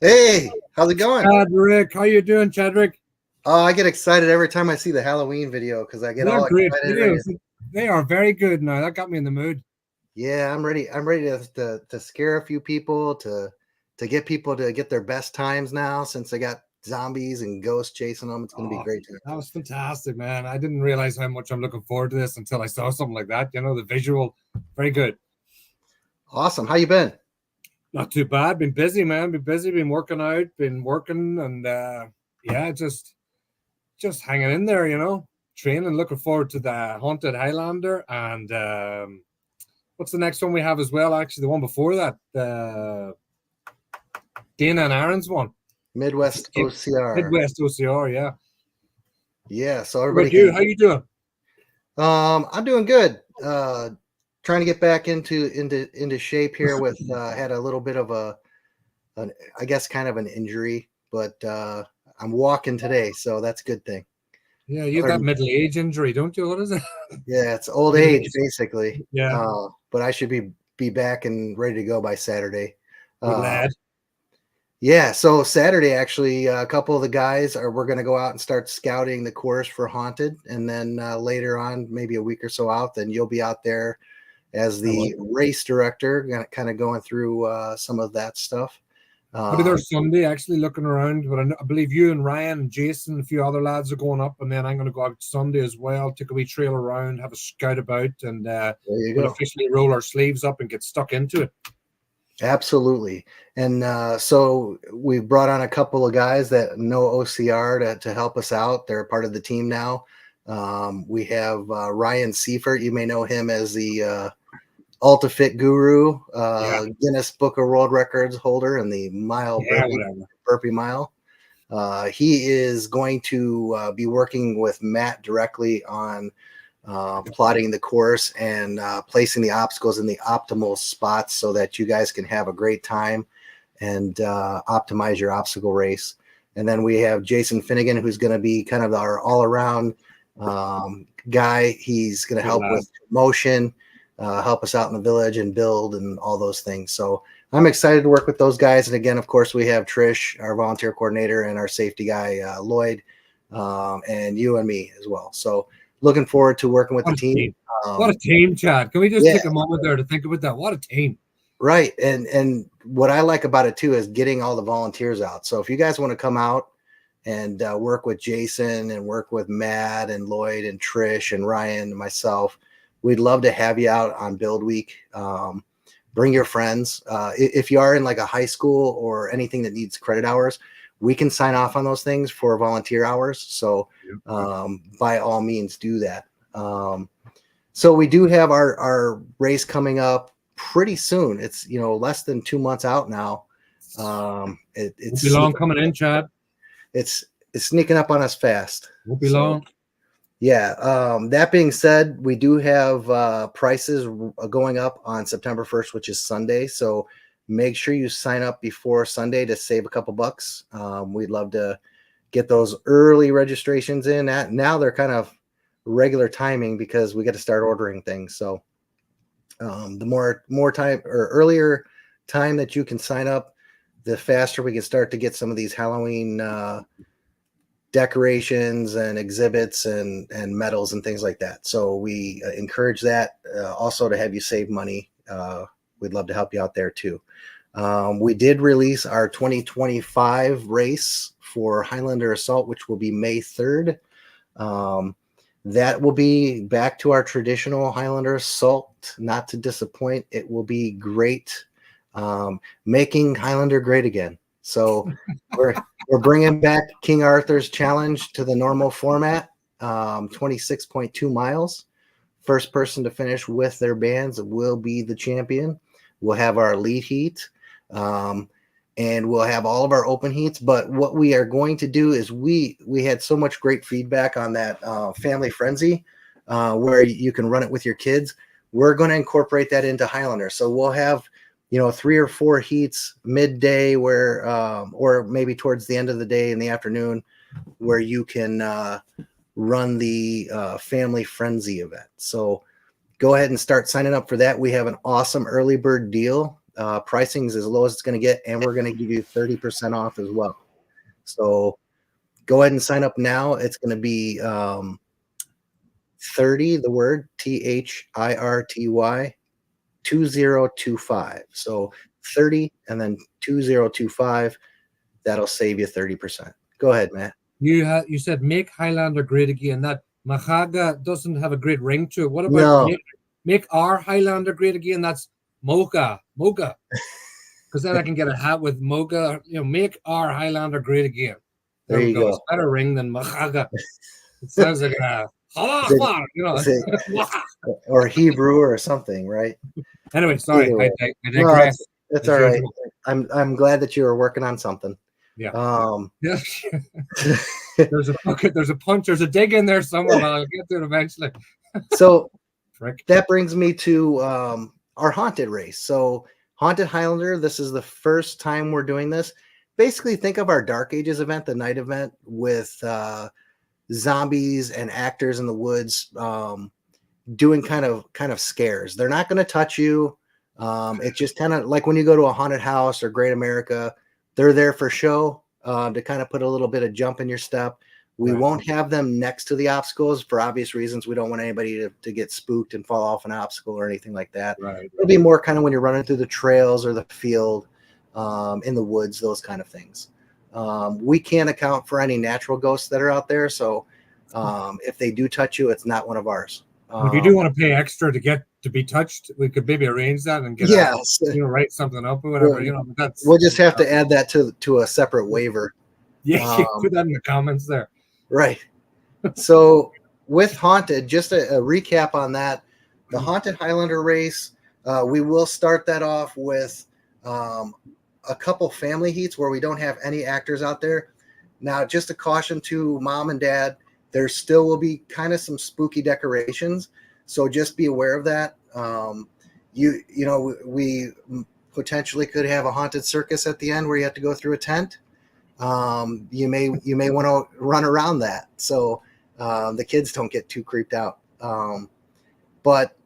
Hey, how's it going? Chadrick, how you doing, Chadrick? Oh, I get excited every time I see the Halloween video because I get They're all great excited. videos. They are very good now. That got me in the mood. Yeah, I'm ready. I'm ready to scare a few people to get people to get their best times now since they got zombies and ghosts chasing them. It's going to be Oh, great. that was fantastic, man. I didn't realize how much I'm looking forward to this until I saw something like that. The visual, very good. Awesome. How you been? Not too bad. Been busy, man. Been busy. Been working out. Been working, and yeah, just hanging in there. Training. Looking forward to the Haunted Highlander and what's the next one we have as well? Actually, the one before that, Dana and Aaron's one. Midwest OCR. Midwest OCR, yeah. Yeah, so What everybody about you? can. How you doing? I'm doing good. Trying to get back into shape here. With had a little bit of I guess kind of an injury, but I'm walking today, so that's a good thing. Yeah, you have that middle age injury, don't you? What is it? Yeah, it's old age basically. Yeah. But I should be back and ready to go by Saturday. Good lad. Yeah, so Saturday actually, a couple of the guys we're going to go out and start scouting the course for Haunted, and then later on, maybe a week or so out, then you'll be out there as the race director, kind of going through some of that stuff. I'll be there Sunday, actually looking around. But I believe you and Ryan and Jason, a few other lads are going up, and then I'm going to go out Sunday as well, take a wee trail around, have a scout about, and we'll officially roll our sleeves up and get stuck into it. Absolutely. And so we brought on a couple of guys that know OCR to help us out. They're part of the team now. We have Ryan Seifert. You may know him as the UltraFit guru, Guinness Book of World Records holder in the burpee mile. He is going to be working with Matt directly on plotting the course and placing the obstacles in the optimal spots so that you guys can have a great time and optimize your obstacle race. And then we have Jason Finnegan, who's going to be kind of our all-around guy. He's going to help with motion, help us out in the village and build and all those things. So I'm excited to work with those guys. And again, of course, we have Trish, our volunteer coordinator, and our safety guy, Lloyd, and you and me as well. So looking forward to working with the team. What a team, Chad. Can we just take a moment there to think about that? What a team. Right. And what I like about it too is getting all the volunteers out. So if you guys want to come out and work with Jason and work with Matt and Lloyd and Trish and Ryan and myself, we'd love to have you out on Build Week. Bring your friends. If you are in like a high school or anything that needs credit hours, we can sign off on those things for volunteer hours. So by all means, do that. So we do have our race coming up pretty soon. It's, less than 2 months out now. It's be long coming in, Chad. It's sneaking up on us fast. Won't be long. Yeah. That being said, we do have prices going up on September 1st, which is Sunday. So make sure you sign up before Sunday to save a couple bucks. We'd love to get those early registrations in. Now they're kind of regular timing because we got to start ordering things. So the more time or earlier time that you can sign up, the faster we can start to get some of these Halloween decorations and exhibits and medals and things like that. So we encourage that also to have you save money. We'd love to help you out there too. We did release our 2025 race for Highlander Assault, which will be May 3rd. That will be back to our traditional Highlander Assault, not to disappoint. It will be great, making Highlander great again. So we're bringing back King Arthur's Challenge to the normal format, 26.2 miles. First person to finish with their bands will be the champion. We'll have our elite heat, and we'll have all of our open heats. But what we are going to do is we had so much great feedback on that Family Frenzy, where you can run it with your kids. We're going to incorporate that into Highlander. So we'll have 3 or 4 heats midday where, or maybe towards the end of the day in the afternoon, where you can run the Family Frenzy event. So go ahead and start signing up for that. We have an awesome early bird deal. Pricing is as low as it's going to get, and we're going to give you 30% off as well. So go ahead and sign up now. It's going to be 30, the word THIRTY 2025. So 30 and then 2025. That'll save you 30%. Go ahead, Matt. You said make Highlander great again. That Mahaga doesn't have a great ring to it. What about No. make our Highlander great again? That's Mocha. Because then I can get a hat with Mocha. Make our Highlander great again. There you go. It's better ring than Mahaga. It sounds like a or Hebrew or something, right? Anyway, sorry, I No, digress. it's all right. I'm glad that you were working on something. Yeah. There's a punch, there's a dig in there somewhere, but I'll get to it eventually. So that brings me to our haunted race. So Haunted Highlander, this is the first time we're doing this. Basically, think of our Dark Ages event, the night event with zombies and actors in the woods doing kind of scares. They're not going to touch you. It's just kind of like when you go to a haunted house or Great America, they're there for show to kind of put a little bit of jump in your step. We won't have them next to the obstacles for obvious reasons. We don't want anybody to get spooked and fall off an obstacle or anything like that. It'll be more kind of when you're running through the trails or the field, in the woods, those kind of things. We can't account for any natural ghosts that are out there. So if they do touch you, it's not one of ours. If you do want to pay extra to be touched, we could maybe arrange that and get write something up or whatever. We'll just have to add that to a separate waiver. Yeah, put that in the comments there. Right. So with Haunted, just a recap on that, the Haunted Highlander race, we will start that off with a couple family heats where we don't have any actors out there. Now, just a caution to mom and dad, there still will be kind of some spooky decorations. So just be aware of that. We potentially could have a haunted circus at the end where you have to go through a tent. You may want to run around that so the kids don't get too creeped out. But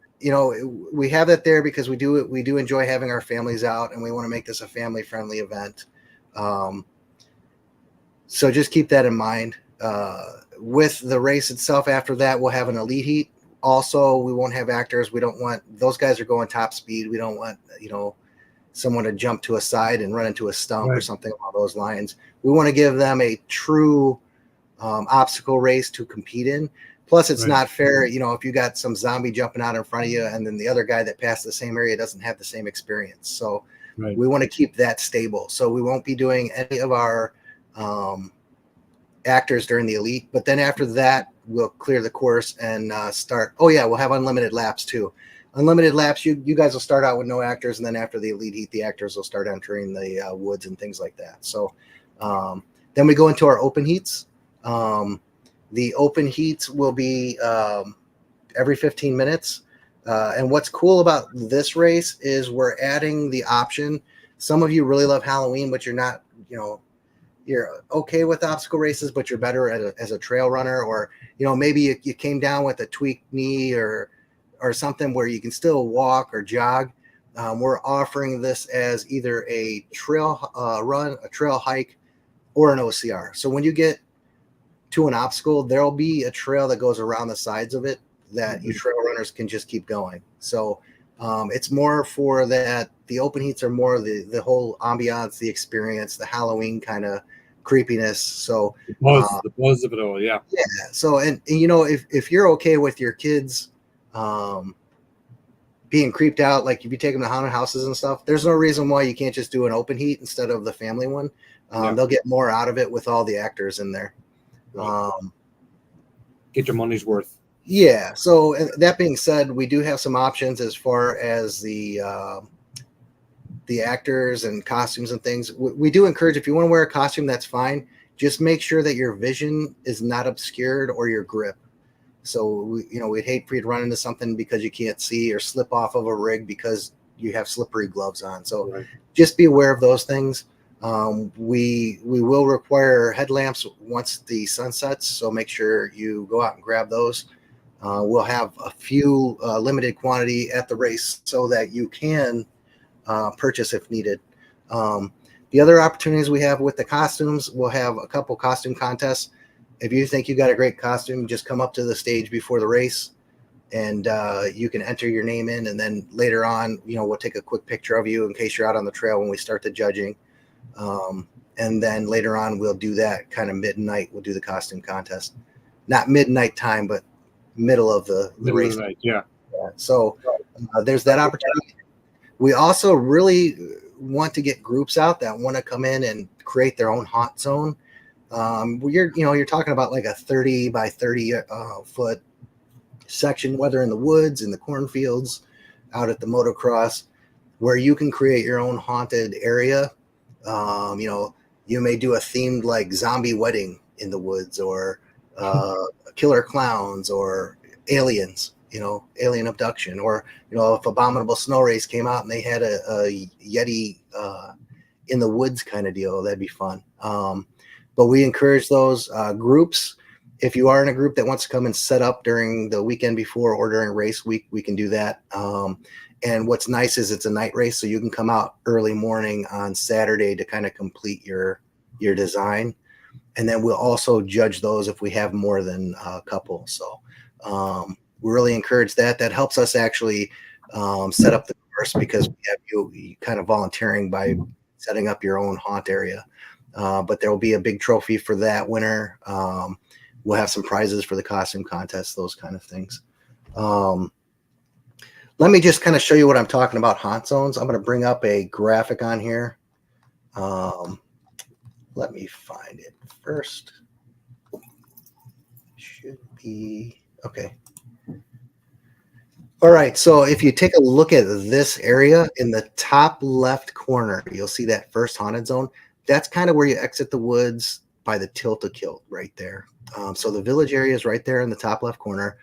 we have that there because we do enjoy having our families out, and we want to make this a family friendly event. So just keep that in mind. With the race itself, after that, we'll have an elite heat. Also, we won't have actors. We don't want those guys are going top speed. We don't want someone to jump to a side and run into a stump or something along those lines. We want to give them a true obstacle race to compete in. Plus, it's not fair, if you got some zombie jumping out in front of you and then the other guy that passed the same area doesn't have the same experience. So we want to keep that stable. So we won't be doing any of our actors during the elite. But then after that, we'll clear the course and start. Oh, yeah, we'll have unlimited laps, too. Unlimited laps, you guys will start out with no actors, and then after the elite heat, the actors will start entering the woods and things like that. So then we go into our open heats. The open heats will be every 15 minutes. And what's cool about this race is we're adding the option. Some of you really love Halloween, but you're not, you're okay with obstacle races, but you're better as a trail runner, or, maybe you came down with a tweaked knee or something where you can still walk or jog. We're offering this as either a trail run, a trail hike, or an OCR. So when you get to an obstacle, there'll be a trail that goes around the sides of it that you trail runners can just keep going. So it's more for that. The open heats are more the whole ambiance, the experience, the Halloween kind of creepiness. So the buzz of it all. Yeah. So, and if you're okay with your kids being creeped out, like if you take them to haunted houses and stuff, there's no reason why you can't just do an open heat instead of the family one. They'll get more out of it with all the actors in there. Get your money's worth. Yeah. So that being said, we do have some options as far as the actors and costumes and things. We do encourage, if you want to wear a costume, that's fine. Just make sure that your vision is not obscured or your grip. So we'd hate for you to run into something because you can't see, or slip off of a rig because you have slippery gloves on. So just be aware of those things. We will require headlamps once the sun sets, so make sure you go out and grab those. We'll have a few limited quantity at the race so that you can purchase if needed. The other opportunities we have with the costumes, we'll have a couple costume contests. If you think you got a great costume, just come up to the stage before the race, and you can enter your name in. And then later on, we'll take a quick picture of you in case you're out on the trail when we start the judging. And then later on, we'll do that kind of midnight. We'll do the costume contest, not midnight time, but middle of the race. Night, yeah. So there's that opportunity. We also really want to get groups out that want to come in and create their own haunt zone. You're talking about like a 30 by 30 foot section, whether in the woods, in the cornfields, out at the motocross, where you can create your own haunted area. You may do a themed like zombie wedding in the woods, or killer clowns, or aliens, alien abduction, or if Abominable Snow Race came out and they had a Yeti in the woods kind of deal, that'd be fun. But we encourage those groups. If you are in a group that wants to come and set up during the weekend before or during race week, we can do that. And what's nice is it's a night race, so you can come out early morning on Saturday to kind of complete your design. And then we'll also judge those if we have more than a couple. So we really encourage that. That helps us actually set up the course, because we have you kind of volunteering by setting up your own haunt area. But there will be a big trophy for that winner. We'll have some prizes for the costume contest, those kind of things. Let me just kind of show you what I'm talking about, haunt zones. I'm going to bring up a graphic on here. Let me find it first. Should be, okay. All right, so if you take a look at this area in the top left corner, you'll see that first haunted zone. That's kind of where you exit the woods by the Tilt-A-Kilt right there. So the village area is right there in the top left corner.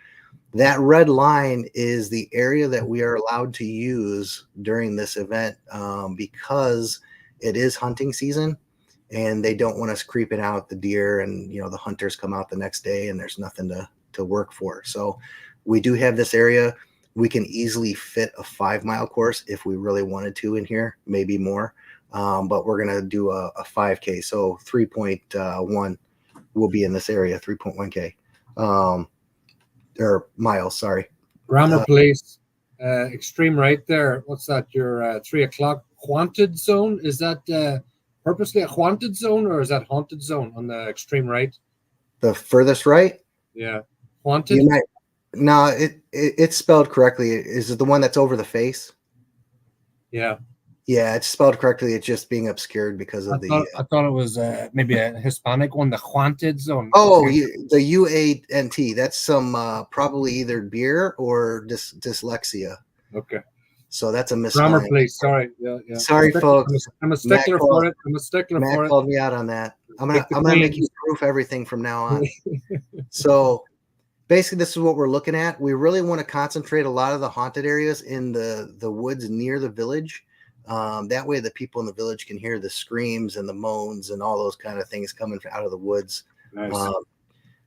That red line is the area that we are allowed to use during this event, because it is hunting season, and they don't want us creeping out the deer, and the hunters come out the next day and there's nothing to work for. So we do have this area. We can easily fit a 5-mile course if we really wanted to in here, maybe more. But we're going to do a 5K. So 3.1 will be in this area, 3.1K. Or miles, sorry. Grammar Place, extreme right there. What's that? Your 3 o'clock haunted zone? Is that purposely a haunted zone, or is that haunted zone on the extreme right? The furthest right? Yeah. Haunted? No, it's spelled correctly. Is it the one that's over the face? Yeah. Yeah, it's spelled correctly. It's just being obscured because of I thought it was maybe a Hispanic one, the haunted zone. Oh, the UANT. That's some probably either beer or dyslexia. Okay. So that's a Grammar misspelling. Place. Sorry. Yeah. Sorry, folks. I'm a stickler for it. Matt called me out on that. I'm gonna make you proof everything from now on. So basically, this is what we're looking at. We really want to concentrate a lot of the haunted areas in the woods near the village. That way the people in the village can hear the screams and the moans and all those kind of things coming out of the woods. Nice.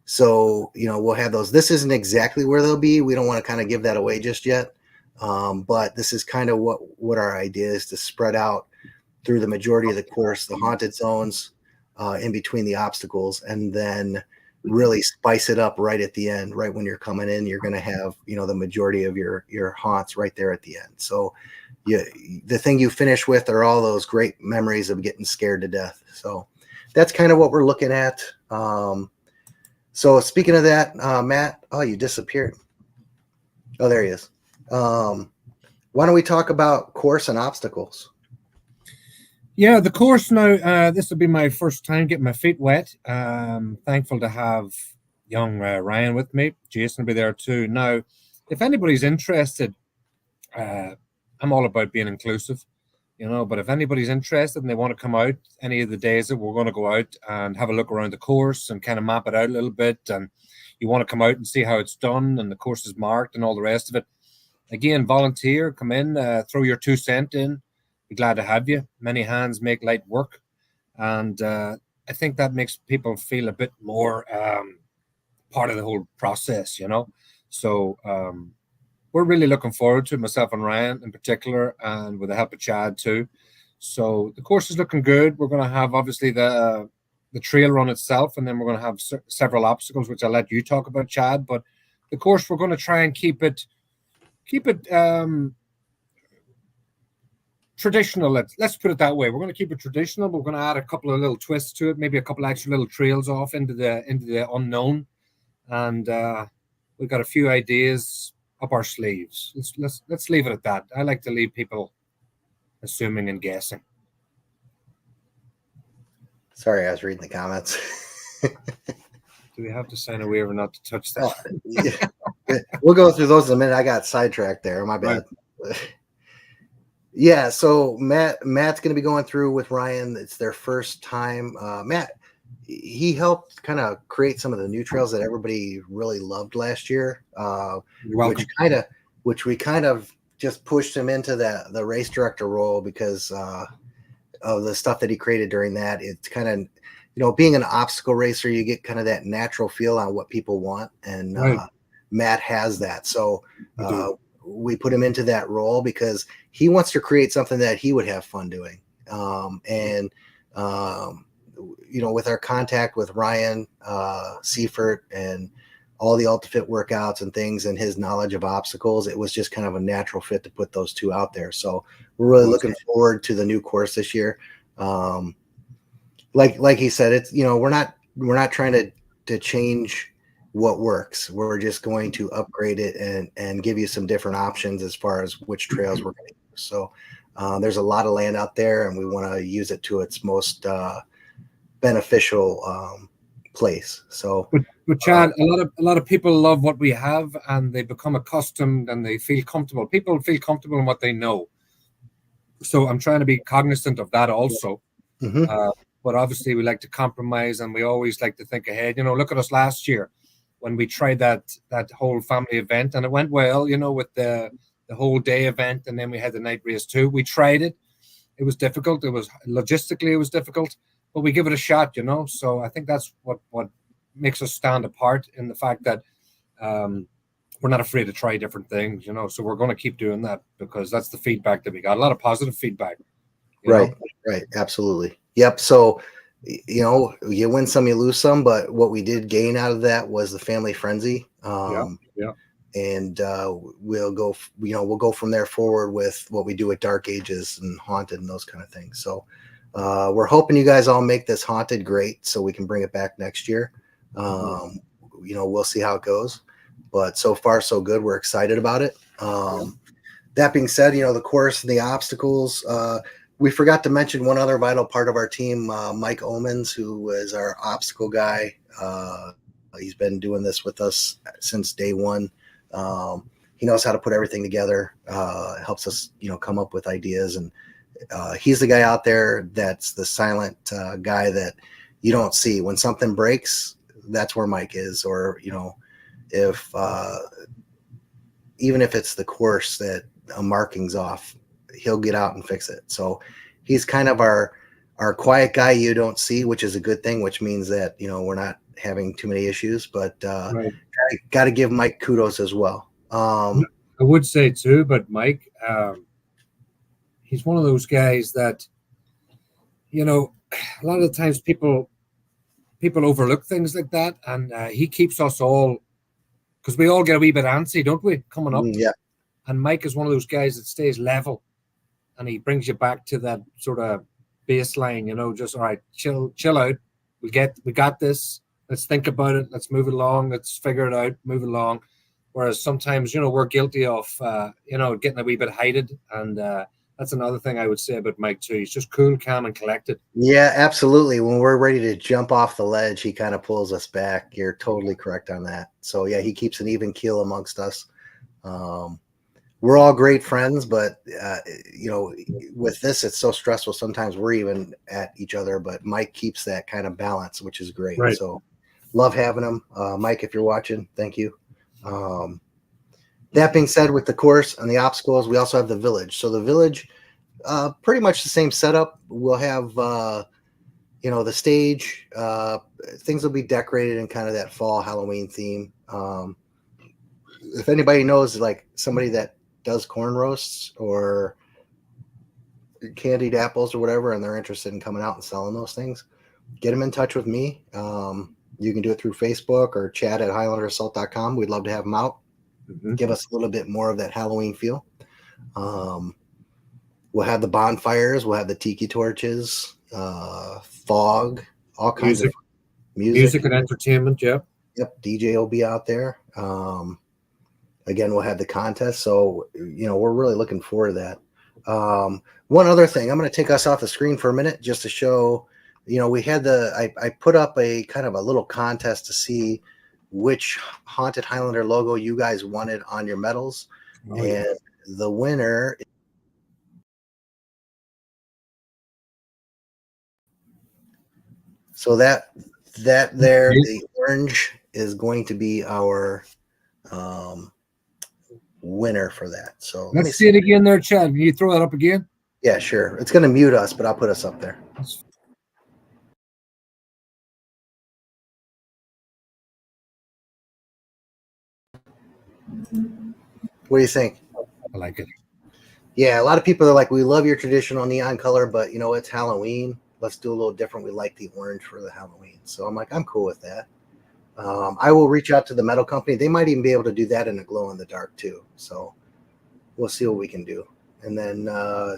So, we'll have those. This isn't exactly where they'll be. We don't want to kind of give that away just yet. But this is kind of what our idea is, to spread out through the majority of the course, the haunted zones, in between the obstacles, and then really spice it up right at the end. Right when you're coming in, you're going to have, the majority of your haunts right there at the end. So the thing you finish with are all those great memories of getting scared to death. So that's kind of what we're looking at. So speaking of that, Matt, you disappeared. Oh, there he is. Why don't we talk about course and obstacles? Yeah, the course now, this will be my first time getting my feet wet. Thankful to have young Ryan with me. Jason will be there too. Now, if anybody's interested, I'm all about being inclusive, but if anybody's interested and they want to come out any of the days that we're going to go out and have a look around the course and kind of map it out a little bit, and you want to come out and see how it's done and the course is marked and all the rest of it, again, volunteer, come in, throw your 2 cents in. Be glad to have you. Many hands make light work. And I think that makes people feel a bit more part of the whole process, So we're really looking forward to it, myself and Ryan in particular, and with the help of Chad too. So the course is looking good. We're going to have obviously the trail run itself, and then we're going to have several obstacles, which I'll let you talk about, Chad. But the course, we're going to try and keep it traditional. Let's put it that way. We're going to keep it traditional, but we're going to add a couple of little twists to it, maybe a couple extra little trails off into the unknown, and we've got a few ideas up our sleeves. Let's leave it at that. I like to leave people assuming and guessing. Sorry, I was reading the comments. Do we have to sign a waiver not to touch that? Yeah. We'll go through those in a minute. I got sidetracked there. My bad. Right. Yeah, so Matt's going to be going through with Ryan. It's their first time. Matt, he helped kind of create some of the new trails that everybody really loved last year, which we kind of just pushed him into the race director role because of the stuff that he created during that. It's kind of, being an obstacle racer, you get kind of that natural feel on what people want, and right. Matt has that. So we put him into that role because he wants to create something that he would have fun doing. With our contact with Ryan Seifert and all the UltraFit workouts and things and his knowledge of obstacles, it was just kind of a natural fit to put those two out there. So we're really looking forward to the new course this year. Like he said, it's, we're not trying to change what works. We're just going to upgrade it and give you some different options as far as which trails we're going to use. So there's a lot of land out there, and we want to use it to its most beneficial place. So, but Chad, a lot of people love what we have, and they become accustomed and they feel comfortable. People feel comfortable in what they know. So I'm trying to be cognizant of that also. Mm-hmm. But obviously we like to compromise, and we always like to think ahead. Look at us last year when we tried that whole family event, and it went well, with the whole day event, and then we had the night race too. We tried it. It was difficult. It was logistically, it was difficult, but we give it a shot, So I think that's what makes us stand apart, in the fact that we're not afraid to try different things, So we're going to keep doing that because that's the feedback that we got. A lot of positive feedback. Right. Absolutely. Yep. So, you win some, you lose some, but what we did gain out of that was the family frenzy. And we'll go from there forward with what we do with Dark Ages and Haunted and those kind of things. So we're hoping you guys all make this Haunted great so we can bring it back next year. We'll see how it goes, but so far so good. We're excited about it. That being said, the course and the obstacles, we forgot to mention one other vital part of our team, Mike Omens, who is our obstacle guy. He's been doing this with us since day one. He knows how to put everything together, helps us, come up with ideas. And he's the guy out there that's the silent guy that you don't see. When something breaks, that's where Mike is. Or, if even if it's the course that a marking's off, he'll get out and fix it. So he's kind of our quiet guy you don't see, which is a good thing, which means that, we're not having too many issues, but got to give Mike kudos as well. I would say too, but Mike, he's one of those guys that, a lot of the times people overlook things like that, and he keeps us all, because we all get a wee bit antsy, don't we, coming up? Yeah. And Mike is one of those guys that stays level, and he brings you back to that sort of baseline, just, all right, chill out. We got this. Let's think about it. Let's move it along. Let's figure it out, move it along. Whereas sometimes, we're guilty of, getting a wee bit heighted. And that's another thing I would say about Mike too. He's just cool, calm, and collected. Yeah, absolutely. When we're ready to jump off the ledge, he kind of pulls us back. You're totally correct on that. So yeah, he keeps an even keel amongst us. We're all great friends, but with this, it's so stressful. Sometimes we're even at each other, but Mike keeps that kind of balance, which is great. Right. So love having him. Mike, if you're watching, thank you. That being said, with the course and the obstacles, we also have the village. So the village, pretty much the same setup. We'll have, the stage, things will be decorated in kind of that fall Halloween theme. if anybody knows like somebody that does corn roasts or candied apples or whatever, and they're interested in coming out and selling those things, get them in touch with me. You can do it through Facebook or chat at highlanderassault.com. We'd love to have them out. Mhm. Give us a little bit more of that Halloween feel. We'll have the bonfires. We'll have the tiki torches, fog, all kinds of Music and entertainment. Yeah. Yep, DJ will be out there. Again, we'll have the contest. So, we're really looking forward to that. One other thing, I'm going to take us off the screen for a minute just to show, we had I put up a kind of a little contest to see which Haunted Highlander logo you guys wanted on your medals. Oh, yeah. And the winner. So that there, the orange is going to be our winner for that. So Let's see it again there, Chad. Can you throw that up again? Yeah, sure. It's going to mute us, but I'll put us up there. What do you think? I like it. Yeah, a lot of people are like, we love your traditional neon color, but it's Halloween. Let's do a little different. We like the orange for the Halloween. So I'm like, I'm cool with that. I will reach out to the metal company. They might even be able to do that in a glow in the dark too. So we'll see what we can do. And then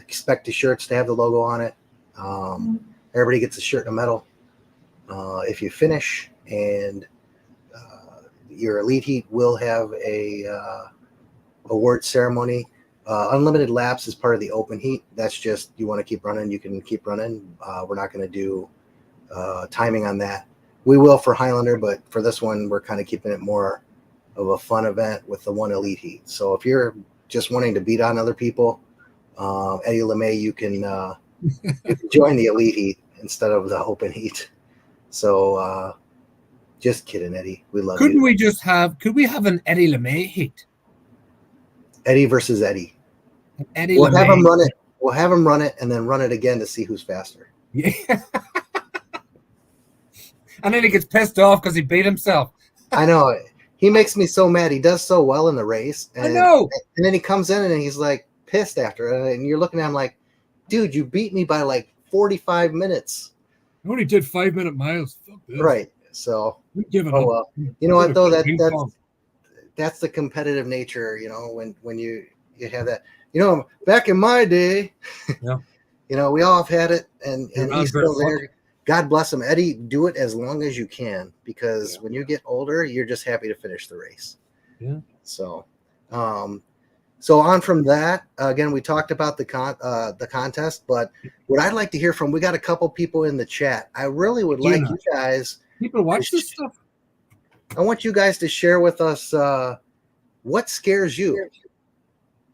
expect the shirts to have the logo on it. Everybody gets a shirt and a medal. If you finish, and your Elite Heat will have a award ceremony. Unlimited laps is part of the open heat. That's just, you want to keep running, you can keep running. We're not going to do timing on that. We will for Highlander, but for this one, we're kind of keeping it more of a fun event with the one Elite Heat. So if you're just wanting to beat on other people, Eddie LeMay, you can join the Elite Heat instead of the open heat. So just kidding, Eddie. We love you. Could we have an Eddie LeMay heat? Eddie versus Eddie. Eddie we'll LeMay. have him run it. We'll have him run it and then run it again to see who's faster. Yeah. And then he gets pissed off because he beat himself. I know. He makes me so mad. He does so well in the race. And, I know. And then he comes in and he's like pissed after it. And you're looking at him like, dude, you beat me by like 45 minutes. I only did 5-minute miles. Fuck this. Right. So, give it up. Well, you know what though? That's the competitive nature. When you have that. Back in my day, yeah. We all have had it, and he's still there. God bless him, Eddie. Do it as long as you can, because when you get older, you're just happy to finish the race. Yeah. So, so on from that. Again, we talked about the contest, but what I'd like to hear from, we got a couple people in the chat. I really would like you guys. People watch this stuff. I want you guys to share with us what scares you.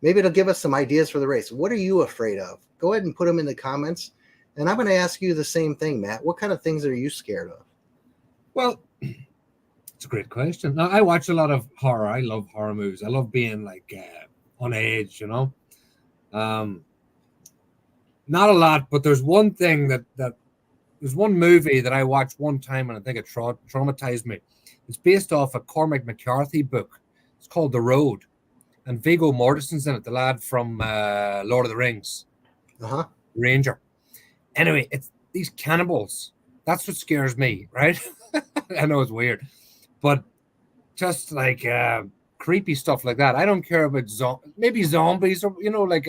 Maybe it'll give us some ideas for the race. What are you afraid of? Go ahead and put them in the comments. And I'm going to ask you the same thing, Matt. What kind of things are you scared of? Well, it's a great question. Now, I watch a lot of horror. I love horror movies. I love being like on edge, Not a lot, but there's one thing that there's one movie that I watched one time and I think it traumatized me. It's based off a Cormac McCarthy book. It's called The Road. And Viggo Mortensen's in it, the lad from Lord of the Rings. Ranger. Anyway, it's these cannibals. That's what scares me, right? I know it's weird. But just like creepy stuff like that. I don't care about maybe zombies or, like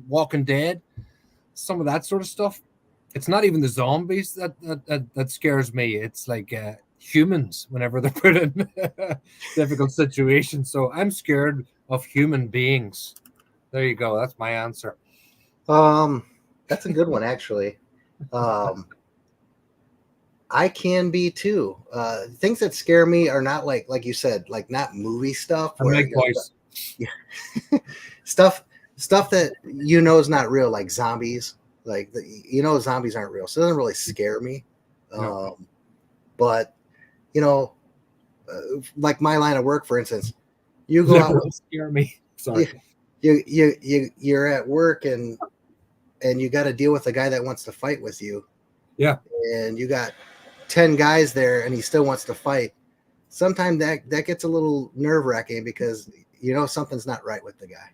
Walking Dead. Some of that sort of stuff. It's not even the zombies that scares me. It's like humans whenever they're put in difficult situations. So I'm scared of human beings. There you go. That's my answer. That's a good one, actually. I can be too. Things that scare me are not like you said, like not movie stuff. Stuff that is not real, like zombies. Like zombies aren't real, so it doesn't really scare me. No. But like my line of work, for instance, you go out. Scare me. Sorry. You're at work and you got to deal with a guy that wants to fight with you. Yeah. And you got 10 guys there and he still wants to fight. Sometimes that gets a little nerve-wracking because you know something's not right with the guy.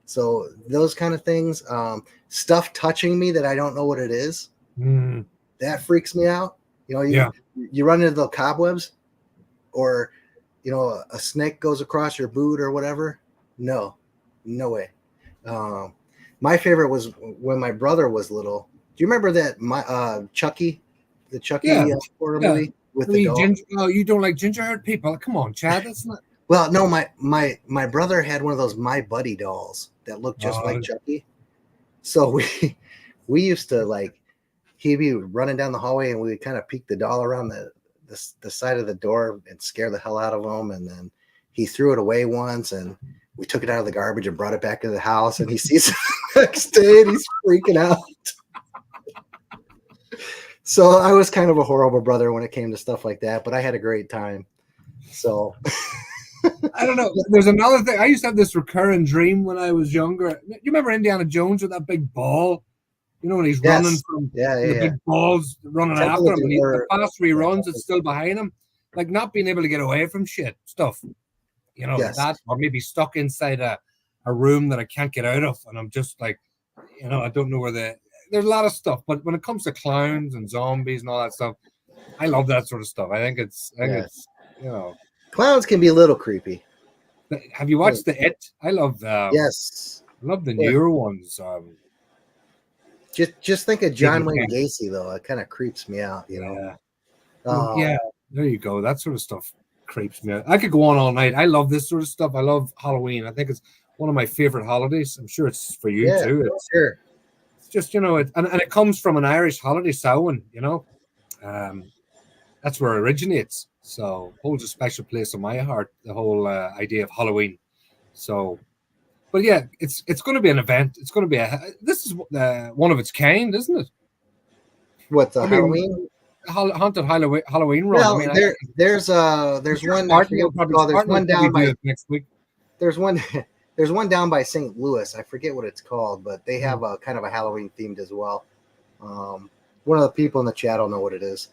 So those kind of things, stuff touching me that I don't know what it is, that freaks me out. You know, you run into the cobwebs, or you know, a snake goes across your boot or whatever. No way. My favorite was when my brother was little. Do you remember that Chucky, the Chucky horror movie with the dog? You don't like ginger-haired people? Come on, Chad. That's not. Well, no, my brother had one of those My Buddy dolls that looked just like Chucky. So we used to, like, he'd be running down the hallway and we would kind of peek the doll around the side of the door and scare the hell out of him. And then he threw it away once, and we took it out of the garbage and brought it back to the house, and he sees it the next day and he's freaking out. So I was kind of a horrible brother when it came to stuff like that, but I had a great time. So I don't know. There's another thing. I used to have this recurring dream when I was younger. You remember Indiana Jones with that big ball? You know, when he's running from the big balls running after him, and the faster he runs, it's still behind him. Like, not being able to get away from stuff. You know, that, or maybe stuck inside a room that I can't get out of, and I'm just like, you know, I don't know where there's a lot of stuff. But when it comes to clowns and zombies and all that stuff, I love that sort of stuff. I think it's you know. Clowns can be a little creepy. Have you watched the It? I love yes. I love the newer ones. Just think of John Wayne Gacy, though. It kind of creeps me out, you know. Yeah, there you go. That sort of stuff creeps me out. I could go on all night. I love this sort of stuff. I love Halloween. I think it's one of my favorite holidays. I'm sure it's for you too. Sure. It's just, you know, and it comes from an Irish holiday, Samhain, you know. That's where it originates. So holds a special place in my heart, the whole idea of Halloween. So, but yeah, it's going to be an event. It's going to be this is one of its kind, isn't it? What, the Halloween? Haunted Halloween run. Well, I mean, there's one. There's one down by next week. There's one down by St. Louis. I forget what it's called, but they have a kind of a Halloween themed as well. One of the people in the chat will know what it is.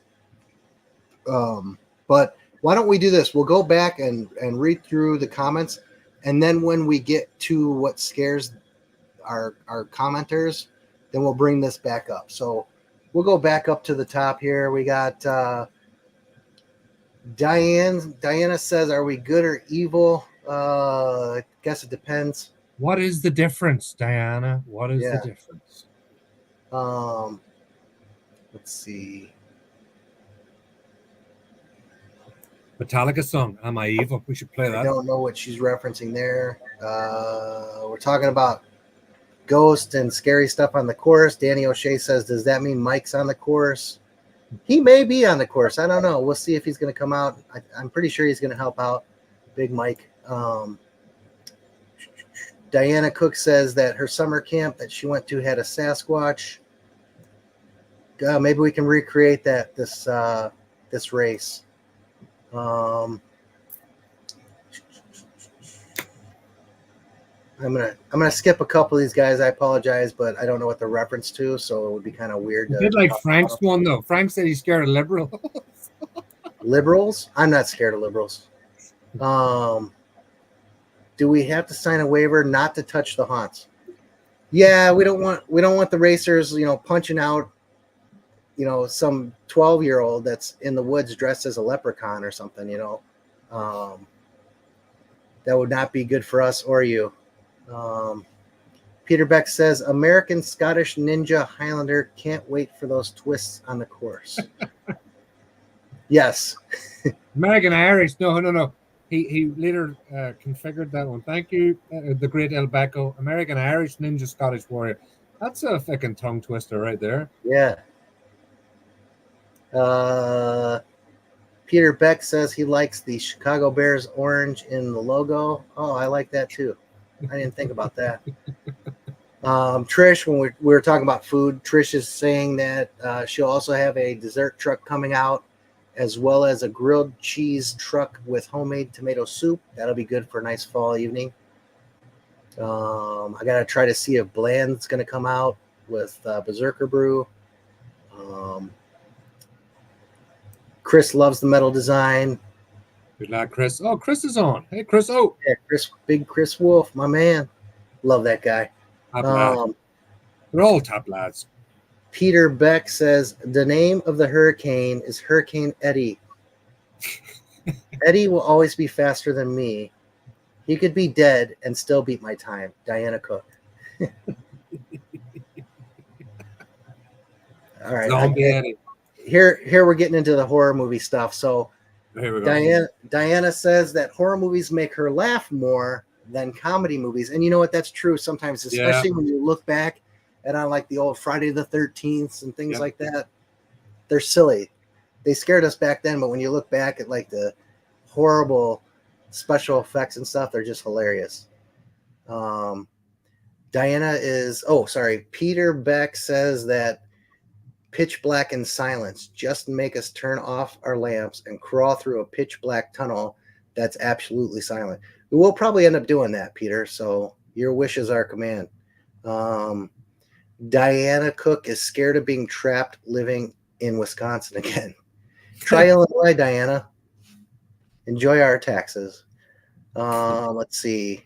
But why don't we do this? We'll go back and read through the comments, and then when we get to what scares our commenters, then we'll bring this back up. So we'll go back up to the top here. We got Diana says, "Are we good or evil?" I guess it depends. What is the difference, Diana? What is the difference? Let's see. Metallica song, "Am I Evil?" We should play that. I don't know what she's referencing there. We're talking about ghost and scary stuff on the course. Danny O'Shea says, "Does that mean Mike's on the course?" He may be on the course. I don't know. We'll see if he's going to come out. I'm pretty sure he's going to help out Big Mike. Diana Cook says that her summer camp that she went to had a Sasquatch. Maybe we can recreate that this race. I'm gonna skip a couple of these guys. I apologize, but I don't know what they're reference to, so it would be kind of weird. I did like Frank's one though. Frank said he's scared of liberals. Liberals? I'm not scared of liberals. Do we have to sign a waiver not to touch the haunts? Yeah, we don't want the racers, you know, punching out, you know, some 12-year-old that's in the woods dressed as a leprechaun or something, you know. That would not be good for us or you. Peter Beck says, American Scottish Ninja Highlander, can't wait for those twists on the course. Yes. American Irish. No. He later configured that one. Thank you, the great El Becco. American Irish Ninja Scottish Warrior. That's a fucking tongue twister right there. Yeah. Peter Beck says he likes the Chicago Bears orange in the logo. Oh, I like that too. I didn't think about that. Trish, when we were talking about food, Trish is saying that she'll also have a dessert truck coming out, as well as a grilled cheese truck with homemade tomato soup. That'll be good for a nice fall evening. I got to try to see if Bland's going to come out with Berserker Brew. Chris loves the metal design. Good lad, Chris. Oh, Chris is on. Hey, Chris. Oh, Yeah, Big Chris Wolf, my man. Love that guy. top lad. Um, They're all top lads. Peter Beck says the name of the hurricane is Hurricane Eddie. Eddie will always be faster than me. He could be dead and still beat my time. Diana Cook. All right. Zombie Eddie. Here we're getting into the horror movie stuff. So Here we go. Diana says that horror movies make her laugh more than comedy movies. And you know what? That's true sometimes, especially when you look back at on like the old Friday the 13th and things like that. They're silly. They scared us back then, but when you look back at like the horrible special effects and stuff, they're just hilarious. Peter Beck says that pitch black and silence just make us turn off our lamps and crawl through a pitch black tunnel that's absolutely silent. We'll probably end up doing that, Peter. So your wish is our command. Diana Cook is scared of being trapped living in Wisconsin again. Try Illinois, Diana. Enjoy our taxes. Let's see.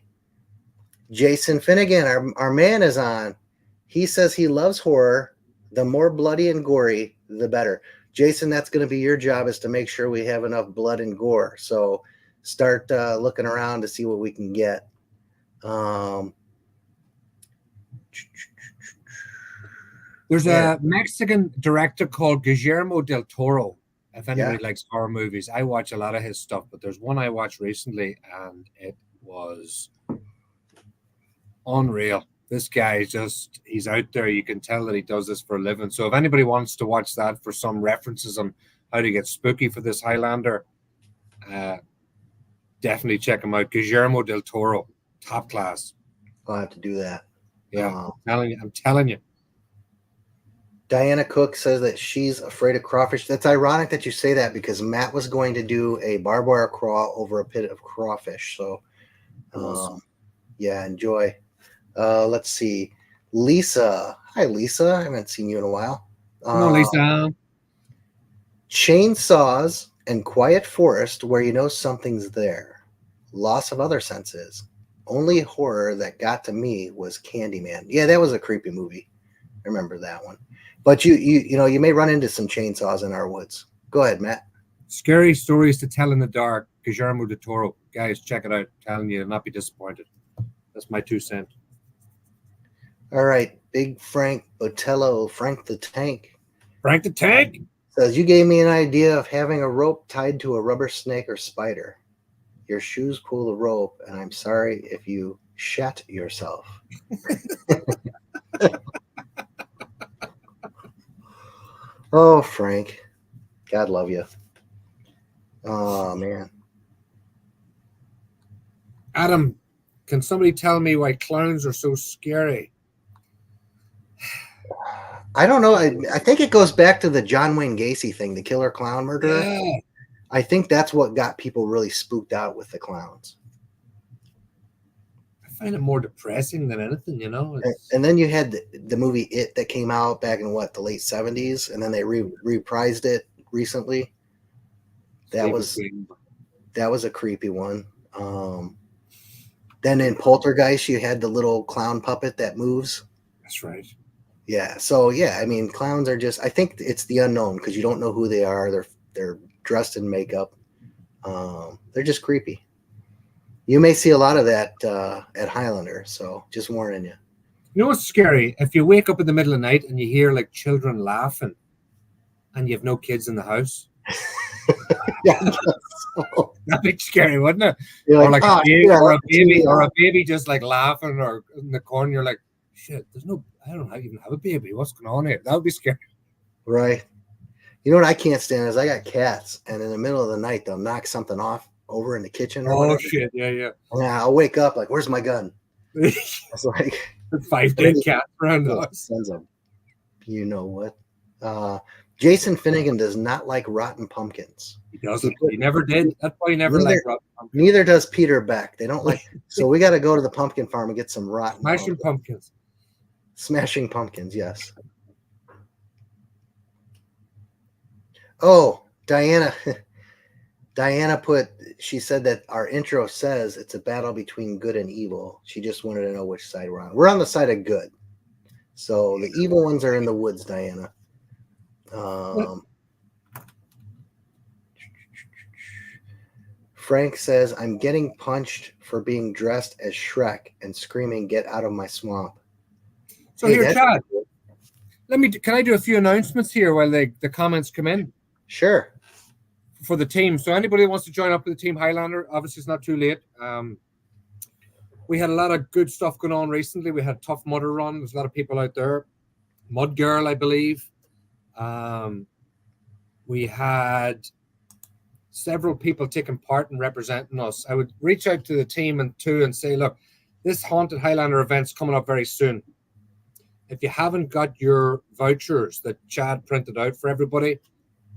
Jason Finnegan, our man, is on. He says he loves horror. The more bloody and gory, the better. Jason, that's going to be your job, is to make sure we have enough blood and gore. So start looking around to see what we can get. There's a Mexican director called Guillermo del Toro. If anybody likes horror movies, I watch a lot of his stuff, but there's one I watched recently and it was unreal. This guy he's out there. You can tell that he does this for a living. So if anybody wants to watch that for some references on how to get spooky for this Highlander, definitely check him out. Guillermo del Toro, top class. I'll have to do that. Yeah, I'm telling you. Diana Cook says that she's afraid of crawfish. That's ironic that you say that, because Matt was going to do a barbed wire crawl over a pit of crawfish. So, awesome. Yeah, enjoy. Let's see. Lisa. Hi, Lisa. I haven't seen you in a while. Come on, Lisa. Chainsaws and quiet forest where you know something's there. Loss of other senses. Only horror that got to me was Candyman. Yeah, that was a creepy movie. I remember that one. But you may run into some chainsaws in our woods. Go ahead, Matt. Scary stories to tell in the dark. Guillermo del Toro. Guys, check it out. I'm telling you, you'll not be disappointed. That's my 2 cents. All right, Big Frank Botello, Frank the Tank. Frank the Tank says, you gave me an idea of having a rope tied to a rubber snake or spider. Your shoes pull the rope, and I'm sorry if you shat yourself. Oh, Frank. God love you. Oh, man. Adam, can somebody tell me why clowns are so scary? I don't know. I think it goes back to the John Wayne Gacy thing, the killer clown murderer. Yeah. I think that's what got people really spooked out with the clowns. I find it more depressing than anything, you know. And then you had the movie It that came out back in the late 70s, and then they reprised it recently. That was a creepy one. Then in Poltergeist, you had the little clown puppet that moves. That's right. Yeah. So yeah, I mean, clowns are just. I think it's the unknown, because you don't know who they are. They're dressed in makeup. They're just creepy. You may see a lot of that at Highlander. So just warning you. You know what's scary? If you wake up in the middle of the night and you hear like children laughing, and you have no kids in the house. Yeah, that'd be scary, wouldn't it? You're or like, like a baby just like laughing, or in the corner. You're like, shit. I don't even have a baby. What's going on here? That would be scary. Right. You know what I can't stand is I got cats, and in the middle of the night they'll knock something off over in the kitchen. Or whatever. Shit! Yeah. Yeah, I'll wake up like, where's my gun? It's like 5 dead cats around the house. You know what? Jason Finnegan does not like rotten pumpkins. He doesn't. He never did. That's why he never liked rotten pumpkins. Neither does Peter Beck. They don't like. So we got to go to the pumpkin farm and get some rotten. Smashing pumpkins. Smashing pumpkins. Yes. Oh, Diana Diana she said that our intro says it's a battle between good and evil. She just wanted to know which side we're on. We're on the side of good. So the evil ones are in the woods, Diana. Frank says, I'm getting punched for being dressed as Shrek and screaming, get out of my swamp. So hey, here, Chad, can I do a few announcements here while the comments come in? Sure. For the team. So anybody that wants to join up with the Team Highlander, obviously it's not too late. We had a lot of good stuff going on recently. We had Tough Mudder Run. There's a lot of people out there. Mud Girl, I believe. We had several people taking part and representing us. I would reach out to the team and say, look, this Haunted Highlander event's coming up very soon. If you haven't got your vouchers that Chad printed out for everybody,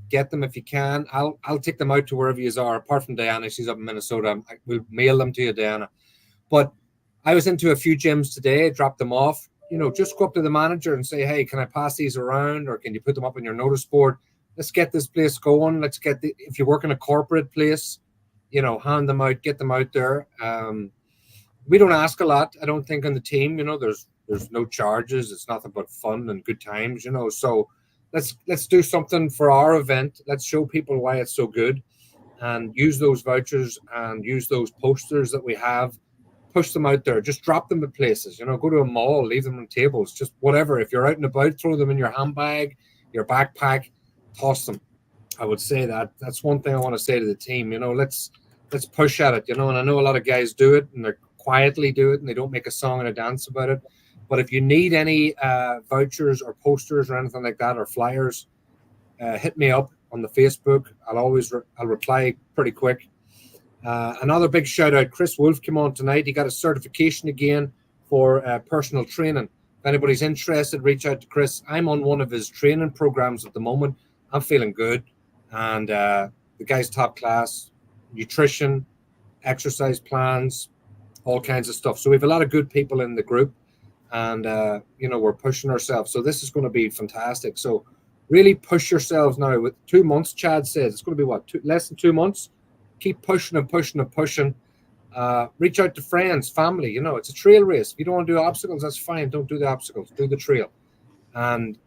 get them if you can. I'll take them out to wherever you are, apart from Diana. She's up in Minnesota. We'll mail them to you, Diana. But I was into a few gyms today, dropped them off. Just go up to the manager and say, hey, can I pass these around, or can you put them up on your notice board? Let's get this place going. If you work in a corporate place, hand them out, get them out there. We don't ask a lot, I don't think, on the team. There's no charges. It's nothing but fun and good times, So let's do something for our event. Let's show people why it's so good, and use those vouchers and use those posters that we have. Push them out there. Just drop them at places. Go to a mall, leave them on tables, just whatever. If you're out and about, throw them in your handbag, your backpack, toss them. I would say that's one thing I want to say to the team. Let's push at it. And I know a lot of guys do it and they quietly do it and they don't make a song and a dance about it. But if you need any vouchers or posters or anything like that, or flyers, hit me up on the Facebook. I'll reply pretty quick. Another big shout out, Chris Wolf came on tonight. He got a certification again for personal training. If anybody's interested, reach out to Chris. I'm on one of his training programs at the moment. I'm feeling good. And the guy's top class. Nutrition, exercise plans, all kinds of stuff. So we have a lot of good people in the group. And, we're pushing ourselves. So this is going to be fantastic. So really push yourselves now. With 2 months, Chad says, it's going to be less than 2 months? Keep pushing and pushing and pushing. Reach out to friends, family. It's a trail race. If you don't want to do obstacles, that's fine. Don't do the obstacles. Do the trail. And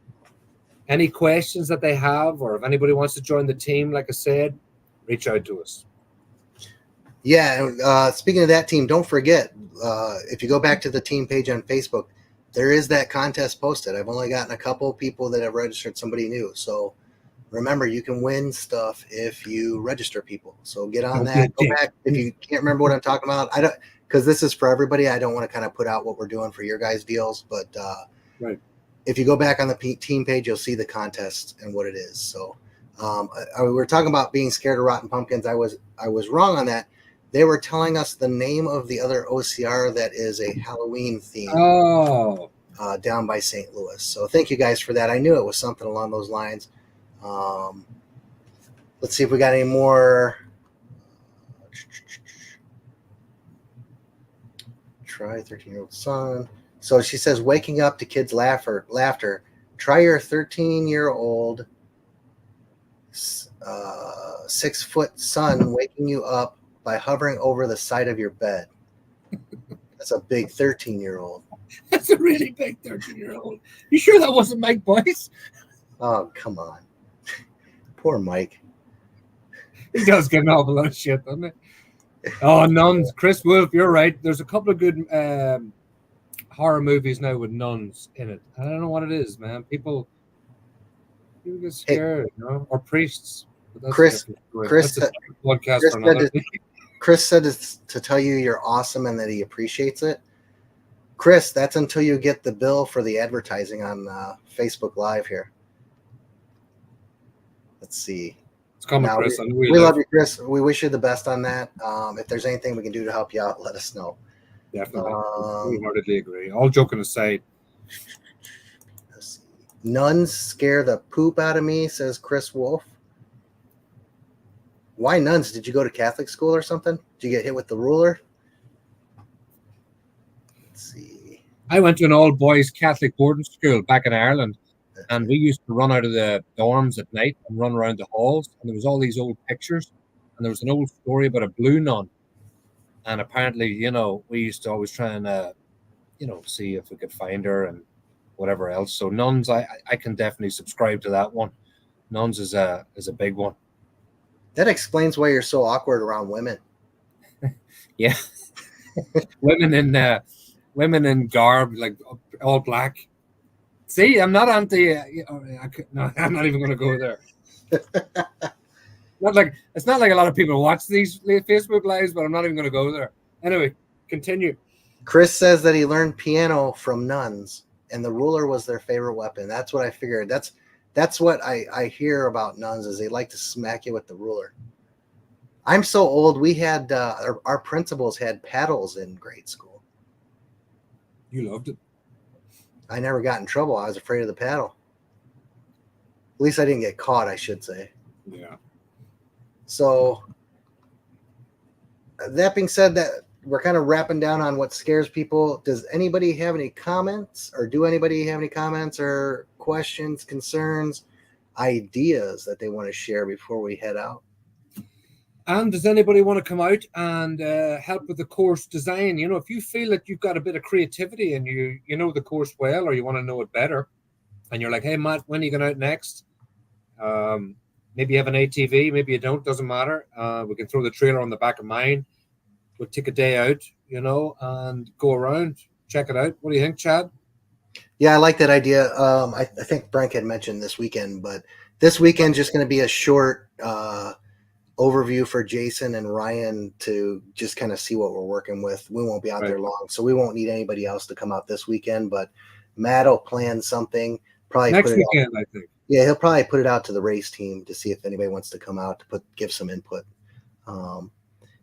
any questions that they have, or if anybody wants to join the team, like I said, reach out to us. Yeah. Speaking of that team, don't forget, if you go back to the team page on Facebook, there is that contest posted. I've only gotten a couple of people that have registered somebody new. So remember, you can win stuff if you register people. So get on that. Go back. If you can't remember what I'm talking about, because this is for everybody. I don't want to kind of put out what we're doing for your guys' deals, but right. If you go back on the team page, you'll see the contest and what it is. So we were talking about being scared of rotten pumpkins. I was wrong on that. They were telling us the name of the other OCR that is a Halloween theme. Oh. Down by St. Louis. So thank you guys for that. I knew it was something along those lines. Let's see if we got any more. Try 13-year-old son. So she says, waking up to kids' laughter. Try your 13-year-old 6-foot son waking you up by hovering over the side of your bed. That's a big 13-year-old. That's a really big 13-year-old. You sure that wasn't Mike Boyce? Oh, come on. Poor Mike. He does get an awful lot of shit, doesn't he? Oh, nuns. Chris Wolf, you're right. There's a couple of good horror movies now with nuns in it. I don't know what it is, man. People get scared, or priests. Chris said to tell you you're awesome and that he appreciates it. Chris, that's until you get the bill for the advertising on Facebook Live here. Let's see. It's coming, now, Chris. We love you, Chris. We wish you the best on that. If there's anything we can do to help you out, let us know. Definitely. We heartedly agree. All joking aside. Nuns scare the poop out of me, says Chris Wolf. Why nuns? Did you go to Catholic school or something? Did you get hit with the ruler? Let's see. I went to an all-boys Catholic boarding school back in Ireland, and we used to run out of the dorms at night and run around the halls, and there was all these old pictures. and there was an old story about a blue nun, and apparently, we used to always try and see if we could find her and whatever else. So nuns, I can definitely subscribe to that one. Nuns is a big one. That explains why you're so awkward around women. Yeah, women in garb, like all black. See, I'm not anti. No, I'm not even going to go there. It's not like a lot of people watch these Facebook lives, but I'm not even going to go there. Anyway, continue. Chris says that he learned piano from nuns, and the ruler was their favorite weapon. That's what I figured. That's what I hear about nuns, is they like to smack you with the ruler. I'm so old. We had our principals had paddles in grade school. You loved it. I never got in trouble. I was afraid of the paddle. At least I didn't get caught, I should say. Yeah. So that being said, that we're kind of wrapping down on what scares people. Does anybody have any comments, or do anybody have any comments or questions, concerns, ideas that they want to share before we head out? And does anybody want to come out and help with the course design? If you feel that you've got a bit of creativity and you know the course well, or you want to know it better, and you're like, hey, Matt, when are you going out next? Maybe you have an ATV, maybe you don't, doesn't matter. We can throw the trailer on the back of mine. We'll take a day out, and go around, check it out. What do you think, Chad? Yeah, I like that idea. I think Frank had mentioned this weekend, but this weekend's just going to be a short overview for Jason and Ryan to just kind of see what we're working with. We won't be out there long, so we won't need anybody else to come out this weekend, but Matt will plan something. Probably next weekend, I think. Yeah, he'll probably put it out to the race team to see if anybody wants to come out to give some input.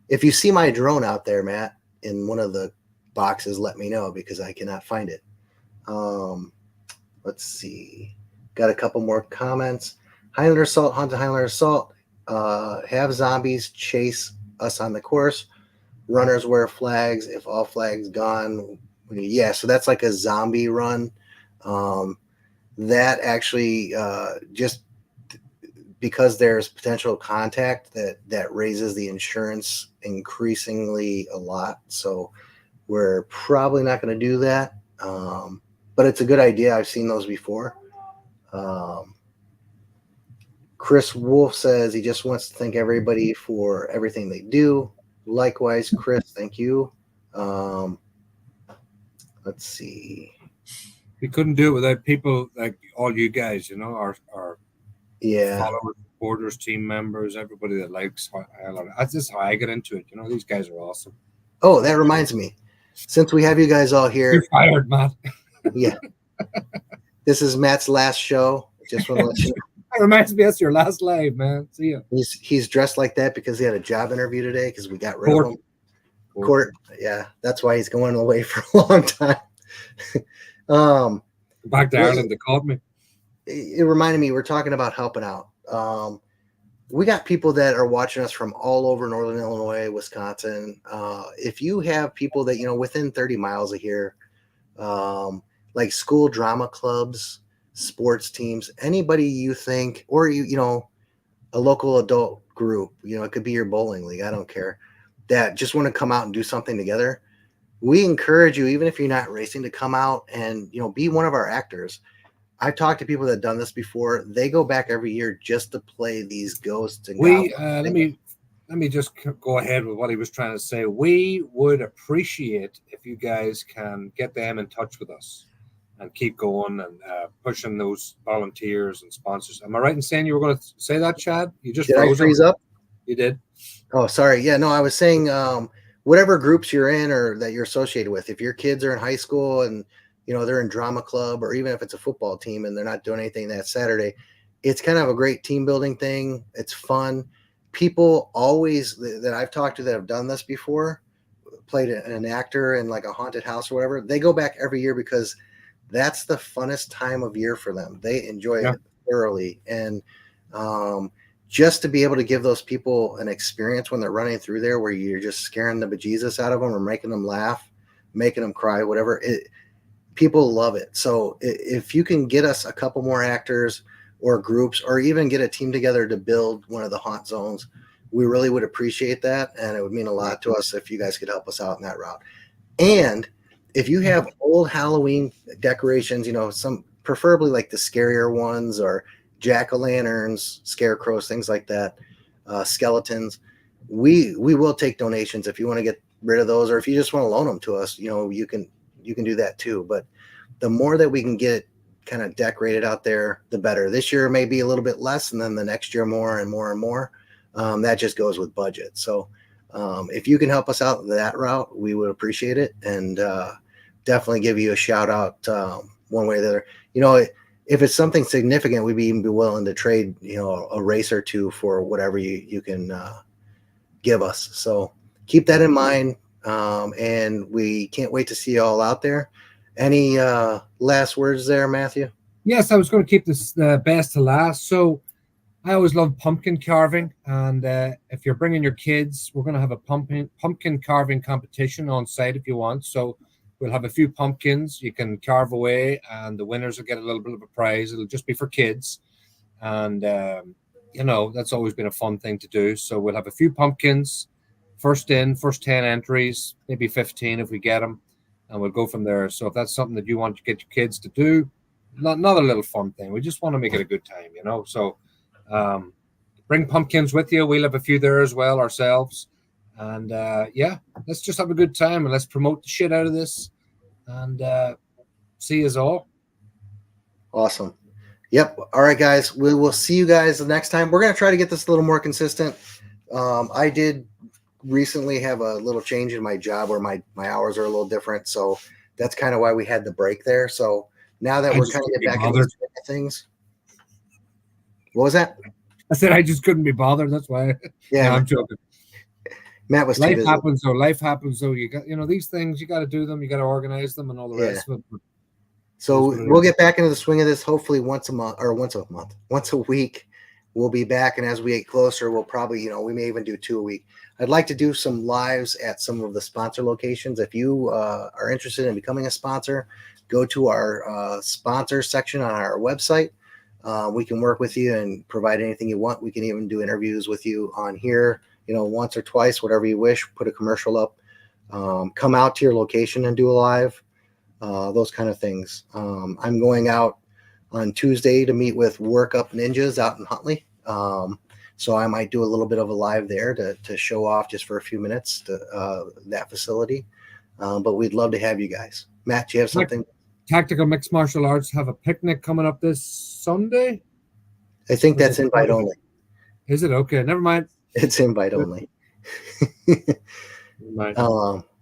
If you see my drone out there, Matt, in one of the boxes, let me know, because I cannot find it. Let's see. Got a couple more comments. Highlander Assault, Haunted Highlander Assault. Have zombies chase us on the course. Runners wear flags. If all flags gone, yeah. So that's like a zombie run. That actually just because there's potential contact, that raises the insurance increasingly a lot. So we're probably not going to do that. But it's a good idea. I've seen those before. Chris Wolf says he just wants to thank everybody for everything they do. Likewise, Chris, thank you. Let's see. We couldn't do it without people like all you guys, our followers, supporters, team members, everybody that likes Highlander. That's just how I get into it. These guys are awesome. Oh, that reminds me. Since we have you guys all here. You're fired, Matt. Yeah. This is Matt's last show. Just want to let you know. That reminds me, that's your last live, man. See ya. He's dressed like that because he had a job interview today because we got rid of him. Court. Yeah, that's why he's going away for a long time. Back to Ireland, they called me. It reminded me, we're talking about helping out. We got people that are watching us from all over Northern Illinois, Wisconsin. If you have people that, within 30 miles of here, like school drama clubs, sports teams, anybody you think, or a local adult group, it could be your bowling league, I don't care, that just want to come out and do something together. We encourage you, even if you're not racing, to come out and be one of our actors. I've talked to people that have done this before. They go back every year just to play these ghosts and let me just go ahead with what he was trying to say. We would appreciate if you guys can get them in touch with us and keep going and pushing those volunteers and sponsors. Am I right in saying you were going to say that, Chad? You just did I freeze up? You did. Oh, sorry. Yeah, no, I was saying whatever groups you're in or that you're associated with. If your kids are in high school and they're in drama club, or even if it's a football team and they're not doing anything that Saturday, it's kind of a great team building thing. It's fun. People always that I've talked to that have done this before, played an actor in like a haunted house or whatever, they go back every year because that's the funnest time of year for them. They enjoy it thoroughly. And just to be able to give those people an experience when they're running through there where you're just scaring the bejesus out of them or making them laugh, making them cry, whatever, people love it. So if you can get us a couple more actors or groups, or even get a team together to build one of the haunt zones, We really would appreciate that, and it would mean a lot to us if you guys could help us out in that route. And if you have old Halloween decorations, some preferably like the scarier ones or jack-o'-lanterns, scarecrows, things like that, skeletons, we will take donations if you want to get rid of those, or if you just want to loan them to us, you can do that too. But the more that we can get kind of decorated out there, the better. This year may be a little bit less, and then the next year more and more and more. That just goes with budget. So if you can help us out that route, we would appreciate it, and definitely give you a shout out one way or the other. If it's something significant, we'd even be willing to trade, a race or two for whatever you can give us. So keep that in mind, and we can't wait to see you all out there. Any last words there, Matthew? Yes, I was going to keep this the best to last. So I always love pumpkin carving, and if you're bringing your kids, we're going to have a pumpkin carving competition on site if you want. So we'll have a few pumpkins you can carve away, and the winners will get a little bit of a prize. It'll just be for kids, and that's always been a fun thing to do. So we'll have a few pumpkins, first 10 entries, maybe 15 if we get them, and we'll go from there. So if that's something that you want to get your kids to do, another little fun thing. We just want to make it a good time, So bring pumpkins with you. We'll have a few there as well ourselves, and let's just have a good time, and let's promote the shit out of this, and see us all. Awesome. Yep. All right, guys, we will see you guys the next time. We're going to try to get this a little more consistent. I did recently have a little change in my job where my hours are a little different, so that's kind of why we had the break there. So now that we're kind of get back into things. What was that? I said I just couldn't be bothered. That's why. Yeah, I'm joking. Matt was life happens. So life happens. So you got these things. You got to do them. You got to organize them and all the rest of it. So we'll get back into the swing of this. Hopefully once a week, we'll be back. And as we get closer, we'll probably we may even do 2 a week. I'd like to do some lives at some of the sponsor locations. If you are interested in becoming a sponsor, go to our sponsor section on our website. We can work with you and provide anything you want. We can even do interviews with you on here, once or twice, whatever you wish. Put a commercial up, come out to your location and do a live, those kind of things. I'm going out on Tuesday to meet with Work Up Ninjas out in Huntley. So I might do a little bit of a live there to show off just for a few minutes to that facility. But we'd love to have you guys. Matt, do you have something? Tactical Mixed Martial Arts have a picnic coming up this Sunday. I think that's invite only. Is it? Okay, never mind. It's invite only.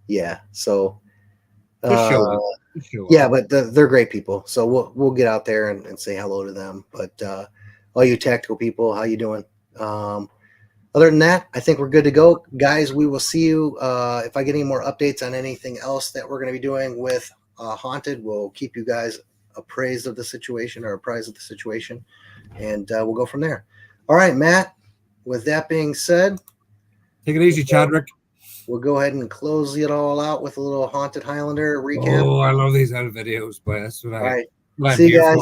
Yeah. So. Yeah, but they're great people. So we'll get out there and say hello to them. But all you tactical people, how you doing? Other than that, I think we're good to go, guys. We will see you. If I get any more updates on anything else that we're going to be doing with Haunted, we'll keep you guys apprised of the situation, and we'll go from there. All right, Matt, with that being said, take it easy, Chadrick. We'll go ahead and close it all out with a little Haunted Highlander recap. Oh, I love these out of videos, but that's what all right. See you guys.